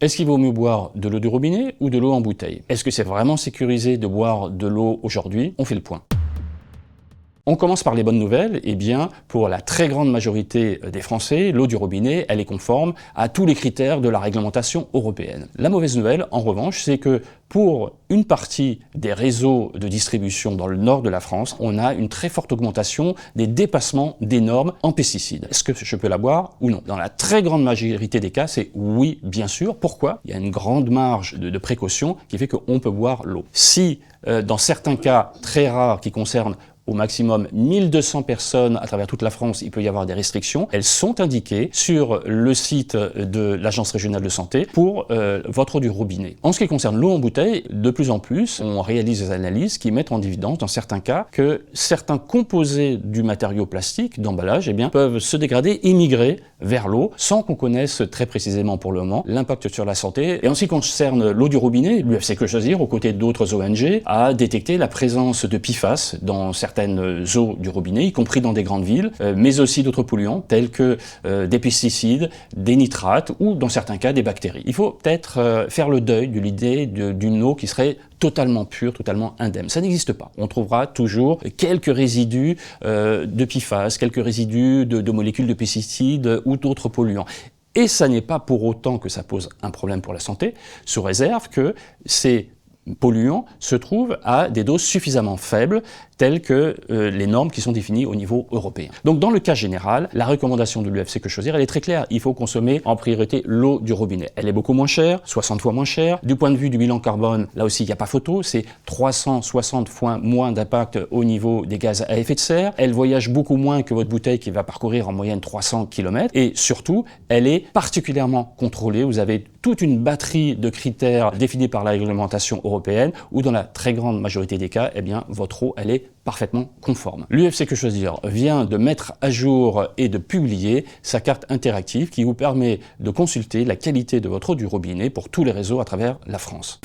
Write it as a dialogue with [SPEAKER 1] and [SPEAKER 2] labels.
[SPEAKER 1] Est-ce qu'il vaut mieux boire de l'eau du robinet ou de l'eau en bouteille? Est-ce que c'est vraiment sécurisé de boire de l'eau aujourd'hui? On fait le point. On commence par les bonnes nouvelles. Eh bien, pour la très grande majorité des Français, l'eau du robinet, elle est conforme à tous les critères de la réglementation européenne. La mauvaise nouvelle, en revanche, c'est que pour une partie des réseaux de distribution dans le nord de la France, on a une très forte augmentation des dépassements des normes en pesticides. Est-ce que je peux la boire ou non? Dans la très grande majorité des cas, c'est oui, bien sûr. Pourquoi? Il y a une grande marge de précaution qui fait qu'on peut boire l'eau. Si, dans certains cas très rares qui concernent au maximum 1200 personnes à travers toute la France, il peut y avoir des restrictions. Elles sont indiquées sur le site de l'Agence régionale de santé pour votre eau du robinet. En ce qui concerne l'eau en bouteille, de plus en plus, on réalise des analyses qui mettent en évidence, dans certains cas, que certains composés du matériau plastique, d'emballage, eh bien, peuvent se dégrader et migrer vers l'eau, sans qu'on connaisse très précisément pour le moment l'impact sur la santé. Et en ce qui concerne l'eau du robinet, l'UFC Que Choisir, aux côtés d'autres ONG, a détecté la présence de PFAS dans certaines eaux du robinet, y compris dans des grandes villes, mais aussi d'autres polluants tels que des pesticides, des nitrates ou dans certains cas des bactéries. Il faut peut-être faire le deuil de l'idée d'une eau qui serait totalement pure, totalement indemne. Ça n'existe pas. On trouvera toujours quelques résidus de PFAS, quelques résidus de molécules de pesticides ou d'autres polluants. Et ça n'est pas pour autant que ça pose un problème pour la santé, sous réserve que ces polluants se trouvent à des doses suffisamment faibles, telles que les normes qui sont définies au niveau européen. Donc dans le cas général, la recommandation de l'UFC Que Choisir, elle est très claire. Il faut consommer en priorité l'eau du robinet. Elle est beaucoup moins chère, 60 fois moins chère. Du point de vue du bilan carbone, là aussi il n'y a pas photo, c'est 360 fois moins d'impact au niveau des gaz à effet de serre. Elle voyage beaucoup moins que votre bouteille qui va parcourir en moyenne 300 km. Et surtout, elle est particulièrement contrôlée. Vous avez toute une batterie de critères définis par la réglementation européenne où dans la très grande majorité des cas, eh bien, votre eau, elle est parfaitement conforme. L'UFC Que Choisir vient de mettre à jour et de publier sa carte interactive qui vous permet de consulter la qualité de votre eau du robinet pour tous les réseaux à travers la France.